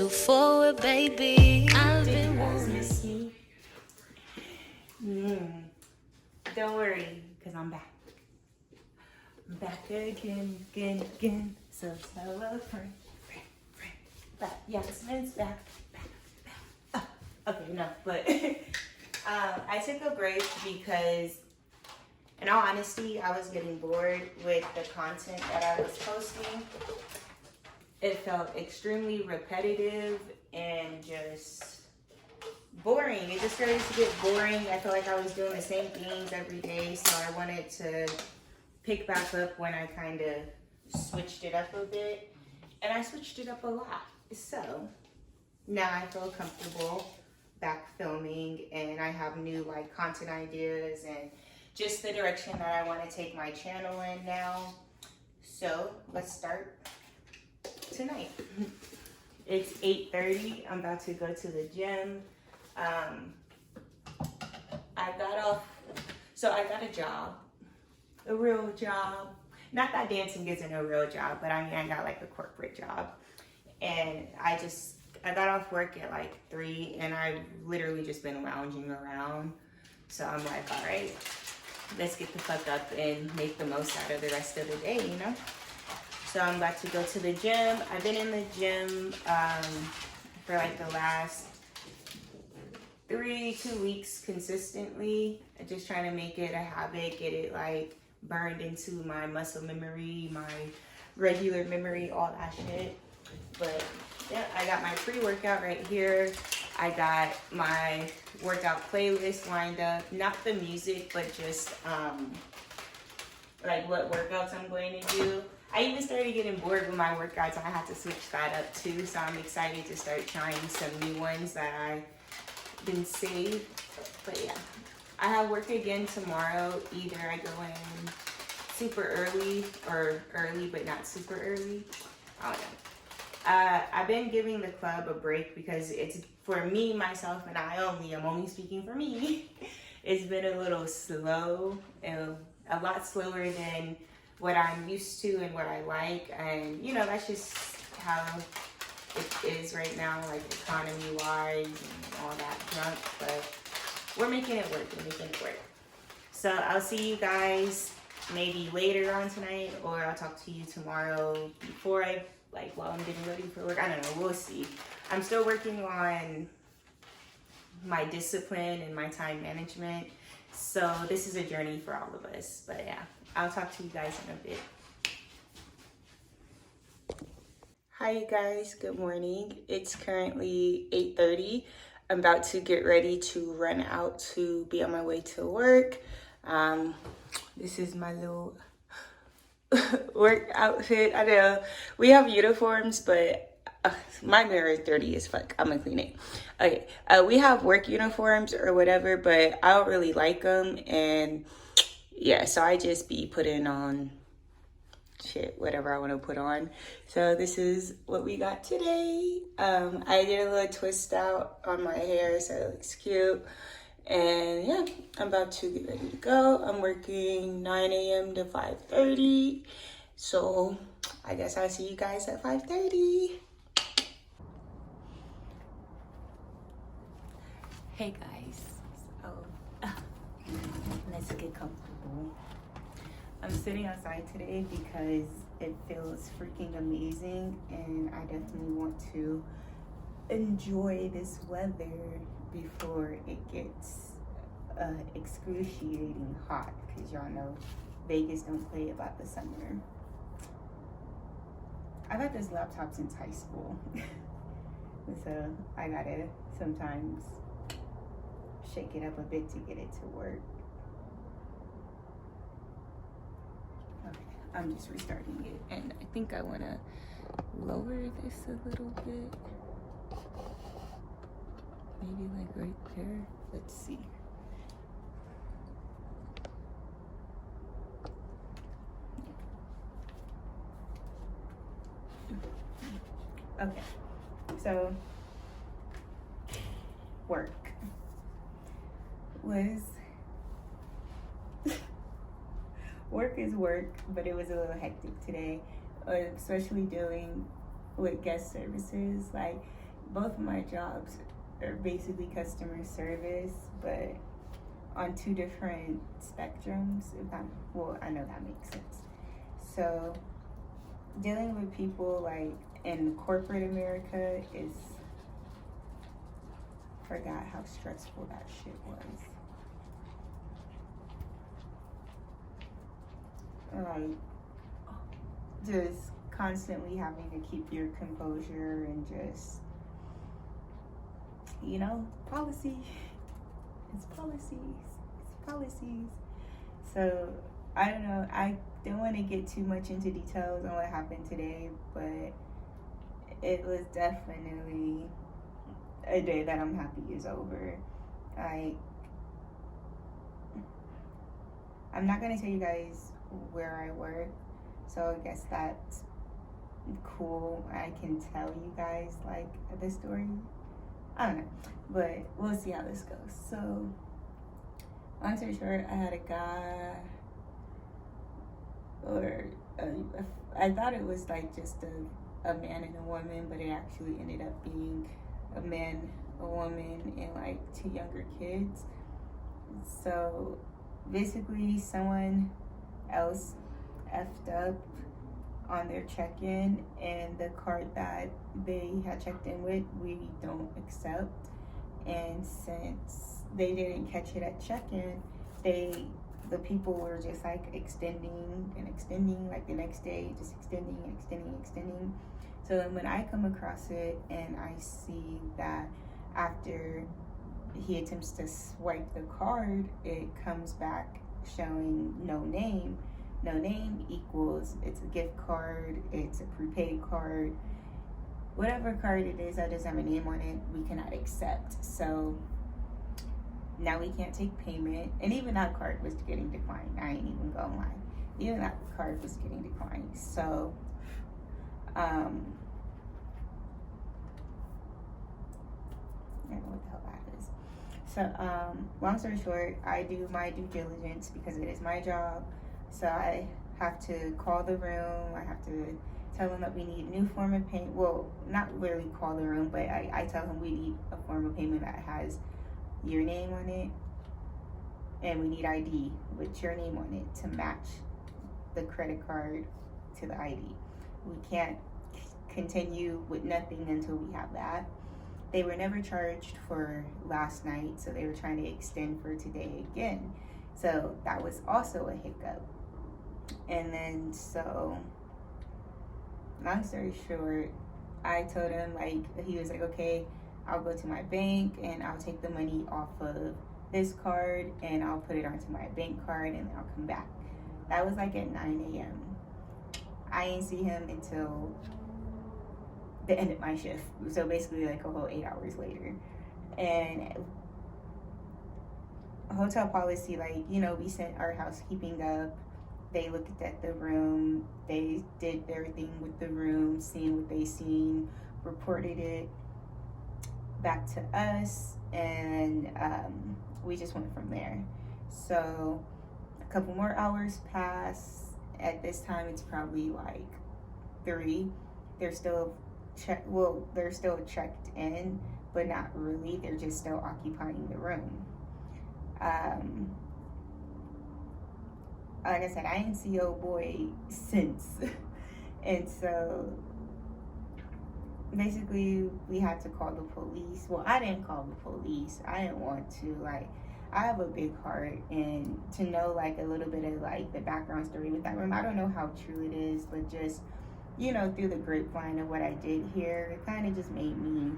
too forward, baby. I've Did been you guys wanting. miss me? Don't worry, because I'm back. I'm back again. So friend. Back. Yasmin's back. Okay, no, but I took a break because, in all honesty, I was getting bored with the content that I was posting. It felt extremely repetitive and just boring. It just started to get boring. I felt like I was doing the same things every day, so I wanted to pick back up when I kind of switched it up a bit. And I switched it up a lot. So now I feel comfortable back filming, and I have new like content ideas and just the direction that I want to take my channel in now. So let's start tonight. It's 8:30. I'm about to go to the gym. I got a job, a real job. Not that dancing isn't a real job, but I mean, I got like a corporate job. And I got off work at like 3, and I've literally just been lounging around. So I'm like, all right, let's get the fuck up and make the most out of the rest of the day, you know? So I'm about to go to the gym. I've been in the gym for like the last 2 weeks consistently. I'm just trying to make it a habit, get it like burned into my muscle memory, my regular memory, all that shit. But yeah, I got my pre-workout right here. I got my workout playlist lined up. Not the music, but just like what workouts I'm going to do. I even started getting bored with my workouts, and I had to switch that up too. So I'm excited to start trying some new ones that I've been saved. But yeah, I have work again tomorrow. Either I go in super early or early but not super early. I don't know. I've been giving the club a break because it's for me, myself, and I'm only speaking for me. It's been a little slow, and a lot slower than what I'm used to and what I like. And you know, that's just how it is right now, like economy wise and all that junk. But we're making it work. So I'll see you guys maybe later on tonight, or I'll talk to you tomorrow before while I'm getting ready for work. I don't know, we'll see. I'm still working on my discipline and my time management. So this is a journey for all of us. But yeah, I'll talk to you guys in a bit. Hi you guys, good morning. It's currently 8:30. I'm about to get ready to run out to be on my way to work. This is my little work outfit. I know we have uniforms, but my mirror is dirty as fuck. I'm gonna clean it. Okay, we have work uniforms or whatever, but I don't really like them, and yeah, so I just be putting on shit, whatever I want to put on. So this is what we got today. I did a little twist out on my hair, so it looks cute. And yeah, I'm about to get ready to go. I'm working 9 a.m. to 5:30. So I guess I'll see you guys at 5:30. Hey guys. So let's get comfortable. I'm sitting outside today because it feels freaking amazing, and I definitely want to enjoy this weather before it gets excruciating hot, because y'all know Vegas don't play about the summer. I've had this laptop since high school, so I gotta sometimes shake it up a bit to get it to work. Okay, I'm just restarting it, and I think I want to lower this a little bit. Maybe like right there. Let's see. Okay, so work is work, but it was a little hectic today, especially dealing with guest services. Like, both of my jobs are basically customer service, but on two different spectrums. I know that makes sense. So dealing with people like in corporate America is, forgot how stressful that shit was. Like, just constantly having to keep your composure and just, policy. It's policies. So I don't know. I don't want to get too much into details on what happened today, but it was definitely a day that I'm happy is over. I'm not gonna tell you guys where I work, so I guess that's cool. I can tell you guys like the story. I don't know, but we'll see how this goes. So, long story short, I had a guy, I thought it was like just a man and a woman, but it actually ended up being a man, a woman, and like two younger kids. So basically someone else effed up on their check-in, and the card that they had checked in with, we don't accept. And since they didn't catch it at check-in, the people were just like extending, like the next day, just extending. So then when I come across it and I see that after he attempts to swipe the card, it comes back showing no name. No name equals it's a gift card, it's a prepaid card, whatever card it is that doesn't have a name on it, we cannot accept. So now we can't take payment, and even that card was getting declined. I ain't even gonna lie. Even that card was getting declined. So I don't know what the hell that is. So long story short, I do my due diligence because it is my job. So I have to call the room. I have to tell them that we need a new form of payment. Well, not literally call the room, but I tell them we need a form of payment that has your name on it, and we need ID with your name on it to match the credit card to the ID. We can't continue with nothing until we have that. They were never charged for last night, so they were trying to extend for today again. So that was also a hiccup. And then, so long story short, I told him, he was like, okay, I'll go to my bank and I'll take the money off of this card and I'll put it onto my bank card and then I'll come back. That was like at 9 a.m. I didn't see him until the end of my shift. So basically like a whole 8 hours later. And hotel policy, we sent our housekeeping up. They looked at the room. They did everything with the room, seeing what they seen, reported it back to us, and we just went from there. So a couple more hours pass. At this time, it's probably like 3. They're still checked in, but not really. They're just still occupying the room. Like I said, I didn't see old boy since. And so basically we had to call the police. Well, I didn't call the police. I didn't want to. I have a big heart, and to know a little bit of the background story with that room, I don't know how true it is, but just through the grapevine of what I did here, it kind of just made me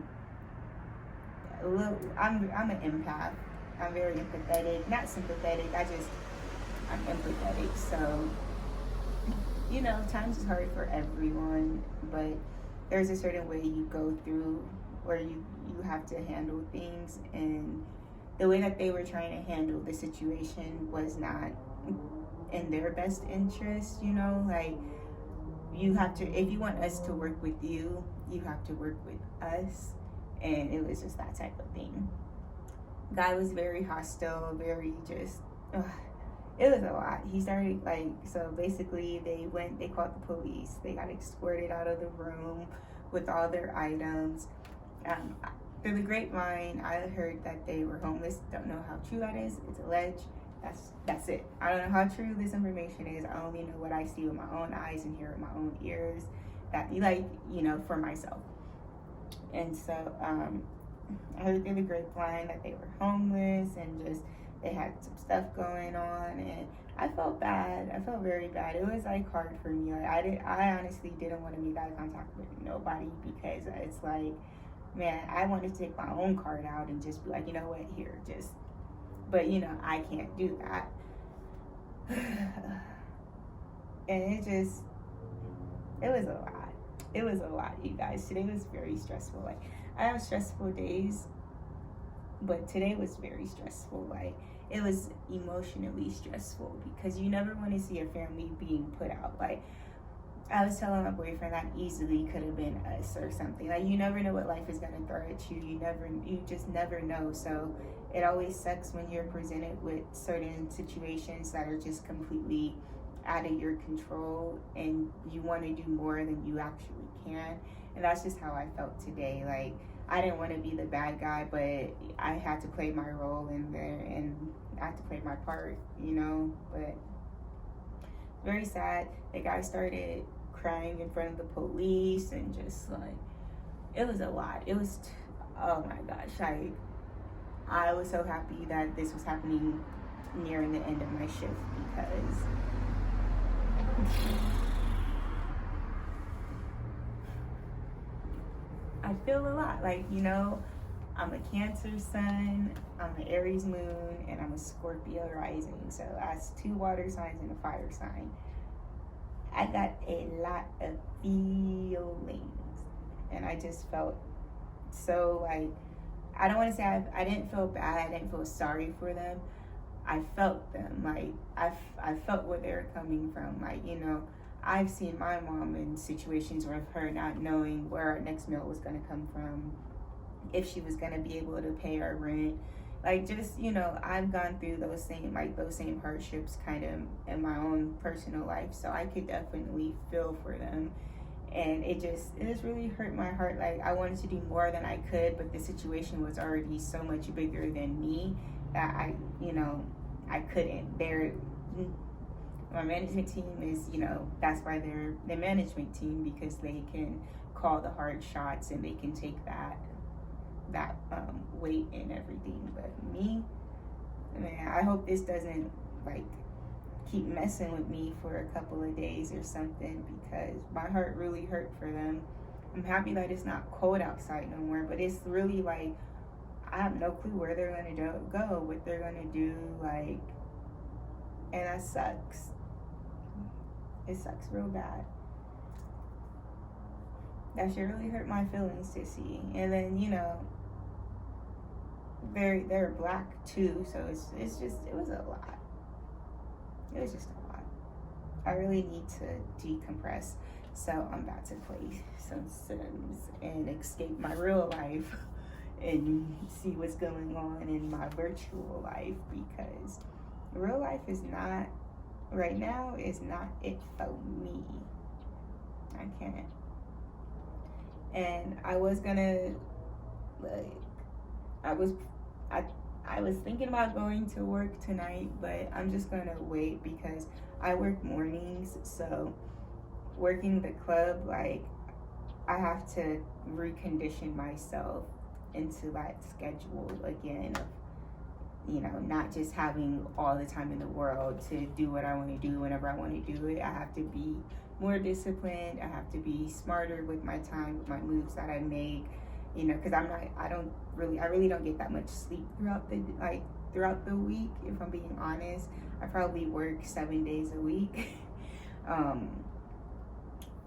a little. I'm an empath. I'm very empathetic, not sympathetic. I'm empathetic. So, times is hard for everyone, but there's a certain way you go through where you have to handle things, and the way that they were trying to handle the situation was not in their best interest. You have to, if you want us to work with you, you have to work with us, and it was just that type of thing. Guy was very hostile, very just, it was a lot. He started so basically they called the police. They got escorted out of the room with all their items. Um, through the grapevine, I heard that they were homeless. Don't know how true that is. It's alleged. That's it. I don't know how true this information is. I only know what I see with my own eyes and hear with my own ears. That for myself. And so I heard through the grapevine that they were homeless and just they had some stuff going on, and I felt bad. I felt very bad. It was like hard for me. Like I honestly didn't want to make eye contact with nobody because it's like, man, I wanted to take my own card out and just be like, you know what, here, just. But I can't do that. And it was a lot. It was a lot, you guys. Today was very stressful. Like, I have stressful days, but today was very stressful. Like, it was emotionally stressful because you never want to see a family being put out. Like, I was telling my boyfriend that easily could have been us or something. Like, you never know what life is gonna throw at you. You just never know. So it always sucks when you're presented with certain situations that are just completely out of your control and you want to do more than you actually can. And that's just how I felt today. Like, I didn't want to be the bad guy, but I had to play my role in there and I had to play my part, but very sad. The guy started crying in front of the police and just like, it was a lot. It was, oh my gosh, I was so happy that this was happening nearing the end of my shift because I feel a lot. Like, I'm a Cancer sun, I'm an Aries moon, and I'm a Scorpio rising. So that's 2 water signs and a fire sign. I got a lot of feelings, and I just felt so like, I don't want to say I didn't feel bad, I didn't feel sorry for them. I felt them. Like, I felt where they were coming from. Like, I've seen my mom in situations with her not knowing where our next meal was going to come from, if she was going to be able to pay our rent. Like, just, I've gone through those same hardships kind of in my own personal life. So I could definitely feel for them. And it just really hurt my heart. Like, I wanted to do more than I could, but the situation was already so much bigger than me that I couldn't. My management team is, that's why they're the management team, because they can call the hard shots and they can take that weight and everything. But me, man, I hope this doesn't keep messing with me for a couple of days or something, because my heart really hurt for them. I'm happy that it's not cold outside no more, but it's really like, I have no clue where they're gonna go, what they're gonna do, and that sucks. It sucks real bad. That should really hurt my feelings to see. And then, they're black too, so it was a lot. It was just a lot. I really need to decompress, so I'm about to play some Sims and escape my real life and see what's going on in my virtual life, because real life is not, right now, is not it for me. I can't. And I was gonna, I was thinking about going to work tonight, but I'm just gonna wait because I work mornings, so working the club, I have to recondition myself into that schedule again of, not just having all the time in the world to do what I want to do whenever I want to do it. I have to be more disciplined. I have to be smarter with my time, with my moves that I make, because I really don't get that much sleep throughout the week, if I'm being honest. I probably work 7 days a week.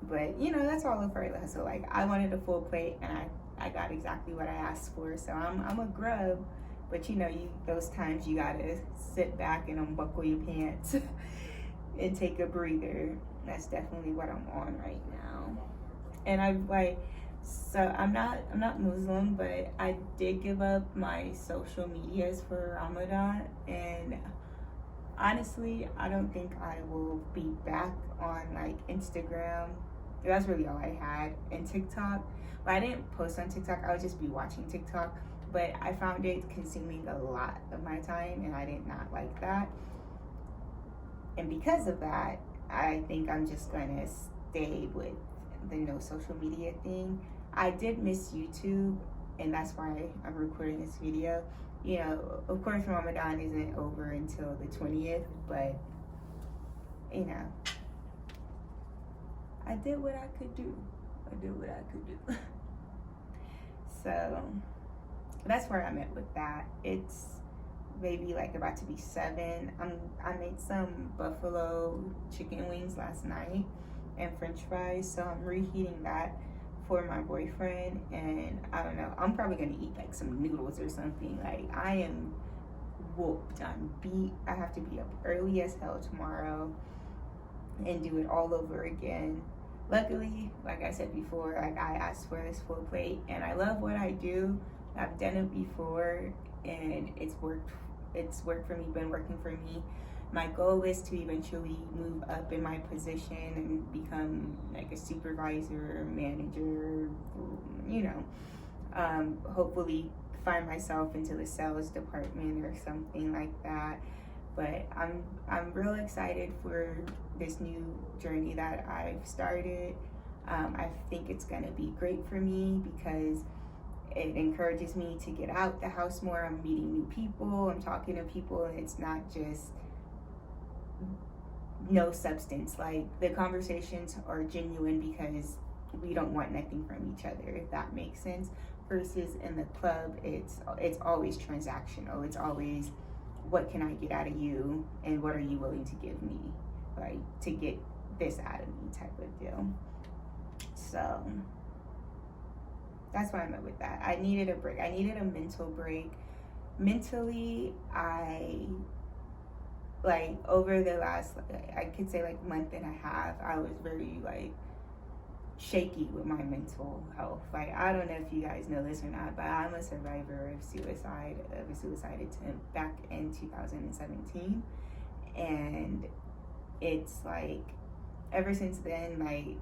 But that's all a part of the hustle. I wanted a full plate and I got exactly what I asked for. So I'm a grub, but those times you gotta sit back and unbuckle your pants and take a breather. That's definitely what I'm on right now. And I'm not Muslim, but I did give up my social medias for Ramadan, and honestly, I don't think I will be back on Instagram That's really all I had. And TikTok, but I didn't post on TikTok. I would just be watching TikTok. But I found it consuming a lot of my time, and I did not like that. And because of that, I think I'm just going to stay with the no social media thing. I did miss YouTube, and that's why I'm recording this video. You know, of course, Ramadan isn't over until the 20th, but, you know, I did what I could do. So that's where I'm at with that. It's maybe like about to be 7. I made some buffalo chicken wings last night and French fries, so I'm reheating that for my boyfriend. And I don't know, I'm probably gonna eat like some noodles or something. Like, I am whooped, I'm beat. I have to be up early as hell tomorrow and do it all over again. Luckily, like I said before, like, I asked for this full plate, and I love what I do. I've done it before, and it's worked for me, been working for me. My goal is to eventually move up in my position and become like a supervisor, manager, you know, hopefully find myself into the sales department or something like that. But I'm real excited for this new journey that I've started. I think it's gonna be great for me because it encourages me to get out the house more. I'm meeting new people, I'm talking to people, and it's not just no substance. Like, the conversations are genuine because we don't want nothing from each other, if that makes sense. Versus in the club, it's always transactional. It's always, what can I get out of you, and what are you willing to give me, like, to get this out of me, type of deal. So that's why I'm at with that. I needed a break. I needed a mental break. Mentally, like, over the last, I could say, like, month and a half, I was very, like, shaky with my mental health. Like, I don't know if you guys know this or not, but I'm a survivor of a suicide attempt back in 2017. And it's like, ever since then, like,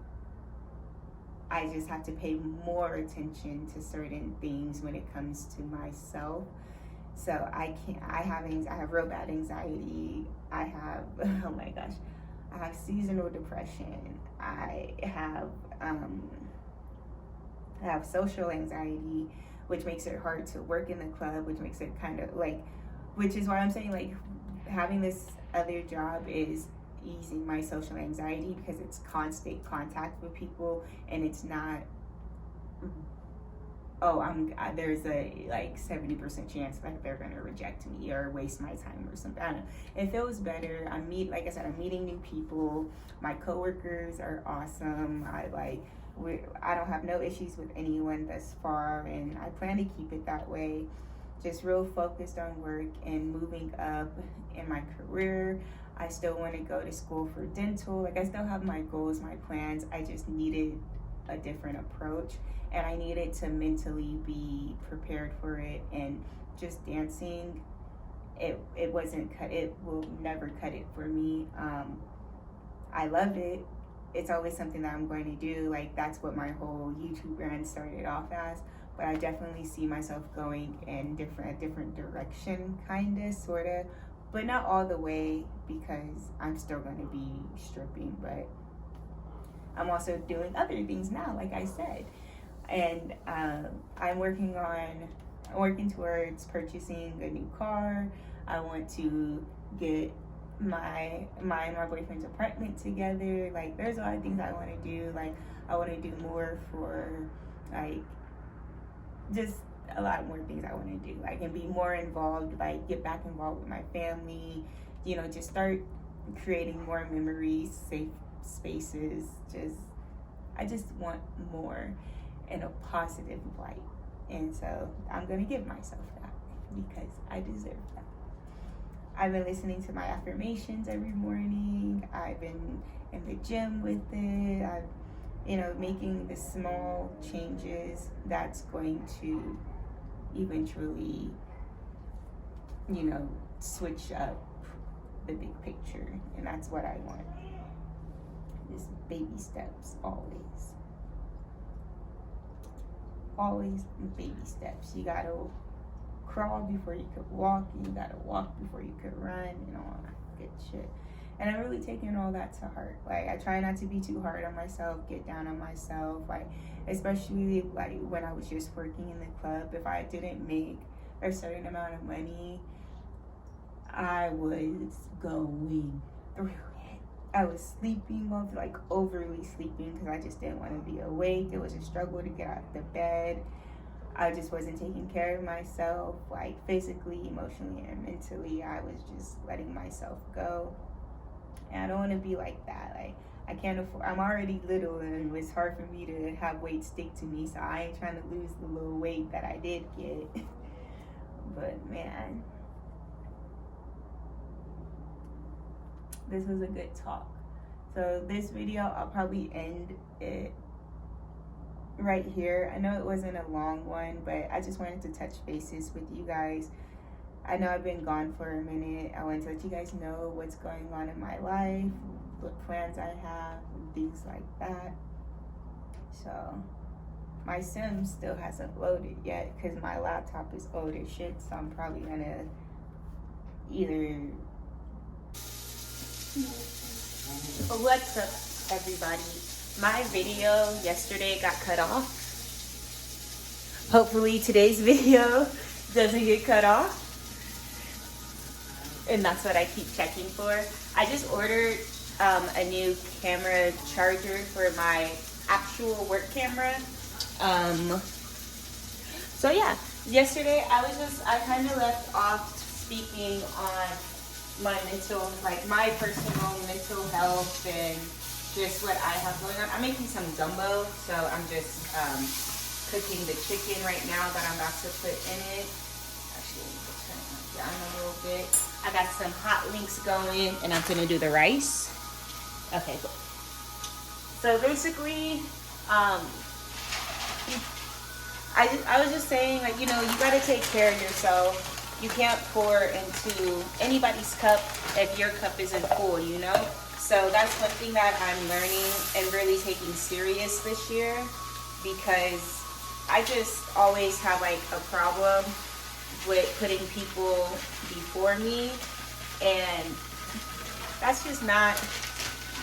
I just have to pay more attention to certain things when it comes to myself. So I have real bad anxiety. I have, oh my gosh, I have seasonal depression. I have social anxiety, which makes it hard to work in the club, which makes it kind of like, which is why I'm saying, like, having this other job is easing my social anxiety because it's constant contact with people, and it's not, there's a like 70% chance like they're gonna reject me or waste my time or something. I don't know. It feels better. I'm meeting new people. My coworkers are awesome. I don't have no issues with anyone thus far, and I plan to keep it that way. Just real focused on work and moving up in my career. I still want to go to school for dental. Like, I still have my goals, my plans. I just needed a different approach, and I needed to mentally be prepared for it. And just dancing, it will never cut it for me. I love it. It's always something that I'm going to do. Like, that's what my whole YouTube brand started off as. But I definitely see myself going in a different direction, kind of, sort of, but not all the way, because I'm still going to be stripping. But I'm also doing other things now, like I said. And I'm working towards purchasing a new car. I want to get my and my boyfriend's apartment together. Like, there's a lot of things I want to do. Like, I want to do more for, like, just a lot more things I want to do, like, and be more involved, like, get back involved with my family, you know, just start creating more memories, safe spaces. I just want more in a positive light. And so I'm going to give myself that because I deserve that. I've been listening to my affirmations every morning. I've been in the gym with it. I've, making the small changes that's going to eventually, switch up the big picture. And that's what I want. Just baby steps, always. Always baby steps. You gotta crawl before you could walk, and you gotta walk before you could run, and all that good shit. And I'm really taking all that to heart. Like, I try not to be too hard on myself, get down on myself. Like, especially like when I was just working in the club, if I didn't make a certain amount of money, I was going through it. I was sleeping, like overly sleeping, because I just didn't want to be awake. It was a struggle to get out of the bed. I just wasn't taking care of myself, like physically, emotionally, and mentally. I was just letting myself go. And I don't want to be like that. Like, I can't afford, I'm already little, and it's hard for me to have weight stick to me, so I ain't trying to lose the little weight that I did get. But man, this was a good talk. So this video, I'll probably end it right here. I know it wasn't a long one, but I just wanted to touch bases with you guys. I know I've been gone for a minute. I wanted to let you guys know what's going on in my life, what plans I have, and things like that. So my Sim still hasn't loaded yet because my laptop is old as shit, so I'm probably gonna either... What's up, everybody? My video yesterday got cut off. Hopefully today's video doesn't get cut off. And that's what I keep checking for. I just ordered a new camera charger for my actual work camera. So yeah, yesterday I kind of left off speaking on my mental, like my personal mental health and just what I have going on. I'm making some gumbo, so I'm just cooking the chicken right now that I'm about to put in it. Actually, let me turn it down a little bit. I got some hot links going, and I'm gonna do the rice. Okay, cool. So basically, I was just saying, like, you know, you gotta take care of yourself. You can't pour into anybody's cup if your cup isn't full, you know? So that's one thing that I'm learning and really taking serious this year, because I just always have like a problem with putting people before me, and that's just not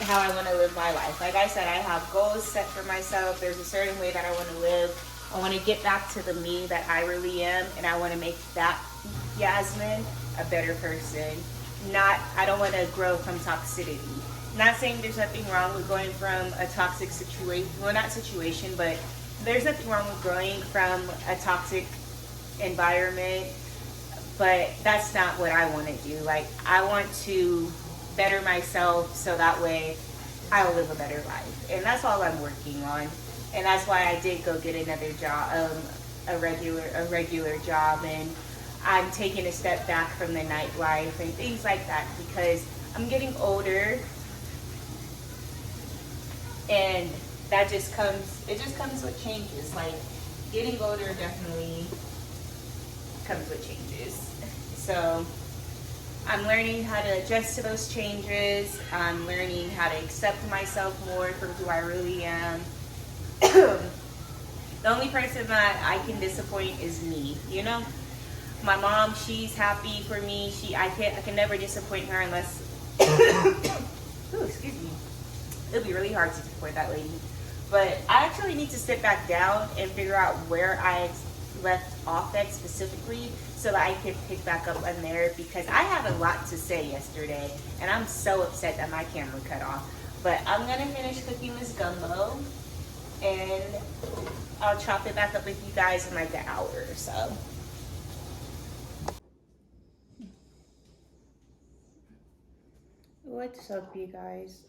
how I want to live my life. Like I said, I have goals set for myself. There's a certain way that I want to live. I want to get back to the me that I really am, and I want to make that Yasmin a better person. I don't want to grow from toxicity. Not saying there's nothing wrong with going from a toxic situation, well, not situation, but there's nothing wrong with growing from a toxic environment, but that's not what I want to do. Like, I want to better myself so that way I'll live a better life, and that's all I'm working on. And that's why I did go get another job, a regular job, and I'm taking a step back from the nightlife and things like that, because I'm getting older, and it just comes with changes. Like, getting older definitely comes with changes. So I'm learning how to adjust to those changes. I'm learning how to accept myself more for who I really am. The only person that I can disappoint is me, you know? My mom, she's happy for me. I can never disappoint her unless ooh, excuse me. It'll be really hard to disappoint that lady. But I actually need to sit back down and figure out where I left off at specifically, so that I can pick back up on there, because I had a lot to say yesterday, and I'm so upset that my camera cut off. But I'm gonna finish cooking this gumbo, and I'll chop it back up with you guys in like an hour or so. What's up, you guys?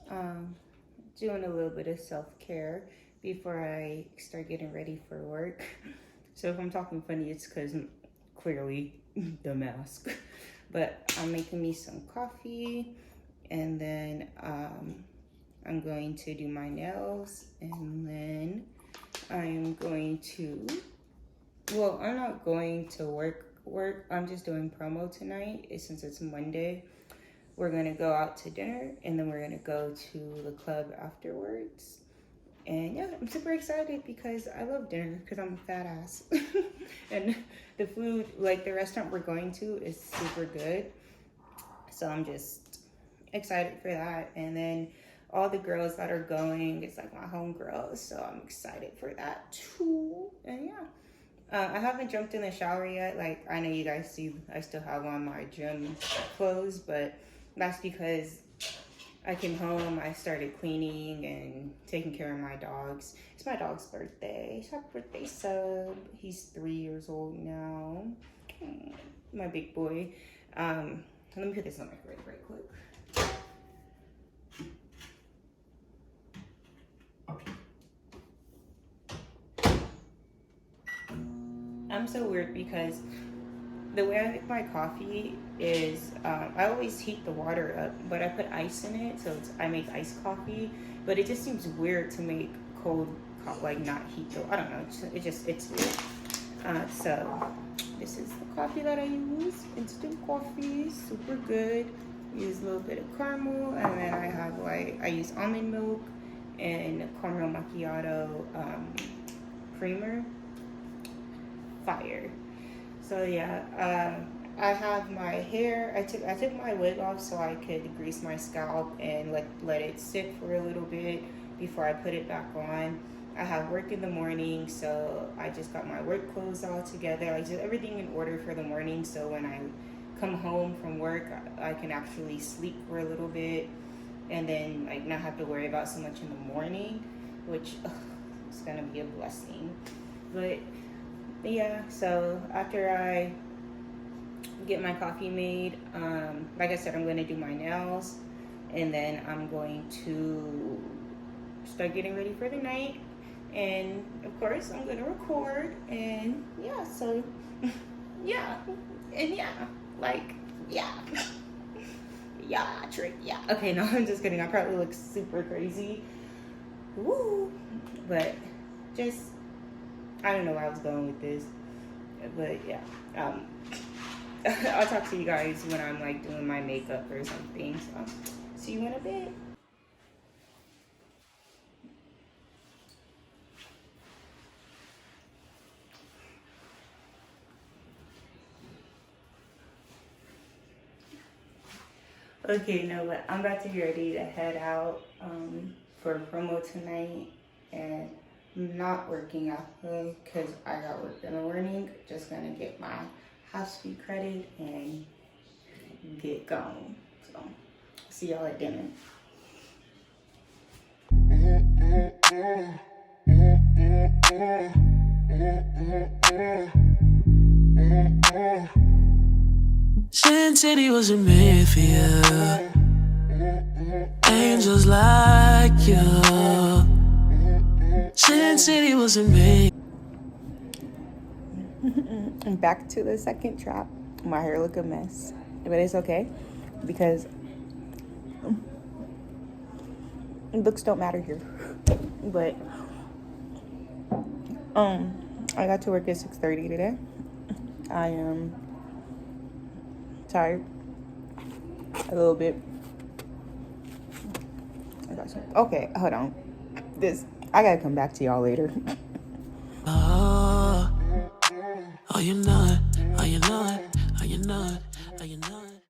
Doing a little bit of self-care before I start getting ready for work. So if I'm talking funny, it's because clearly the mask. But I'm making me some coffee, and then I'm going to do my nails, and then I'm going to, well, I'm not going to work. I'm just doing promo tonight since it's Monday. we're gonna go out to dinner, and then we're gonna go to the club afterwards. And yeah, I'm super excited because I love dinner because I'm a fat ass. And the food, like the restaurant we're going to, is super good. So I'm just excited for that. And then all the girls that are going, it's like my home girls. So I'm excited for that too. And yeah. I haven't jumped in the shower yet. Like, I know you guys see I still have on my gym clothes, but that's because I came home, I started cleaning and taking care of my dogs. It's my dog's birthday. Happy birthday, Sub. He's 3 years old now. My big boy. Let me put this on my microwave right quick. I'm so weird because the way I make my coffee is I always heat the water up, but I put ice in it, so I make iced coffee. But it just seems weird to make cold coffee, like not heat the. I don't know. It's weird. So this is the coffee that I use. Instant coffee, super good. Use a little bit of caramel, and then I have I use almond milk and caramel macchiato creamer. Fire. So yeah, I have my hair. I took my wig off so I could grease my scalp and let it sit for a little bit before I put it back on. I have work in the morning, so I just got my work clothes all together. Like, just everything in order for the morning, so when I come home from work, I can actually sleep for a little bit, and then like not have to worry about so much in the morning, which is gonna be a blessing. But yeah, so after I get my coffee made, like I said, I'm going to do my nails, and then I'm going to start getting ready for the night, and of course I'm going to record, and yeah, so yeah, and yeah, like, yeah. Yeah, trick, yeah. Okay, no, I'm just kidding. I probably look super crazy. Woo! But just, I don't know where I was going with this, but yeah. I'll talk to you guys when I'm like doing my makeup or something. So see you in a bit. Okay, no, but I'm about to get ready to head out for a promo tonight, and I'm not working out because I got work in the morning. Just gonna get my high-speed credit and get going. So see y'all at dinner. Sin City wasn't made for you. Angels like you. Sin City wasn't made. I'm back to the second trap. My hair look a mess, but it's okay because looks don't matter here. But I got to work at 6:30 today. I am tired a little bit. I got some. Okay, hold on. I gotta come back to y'all later. Oh, you're not.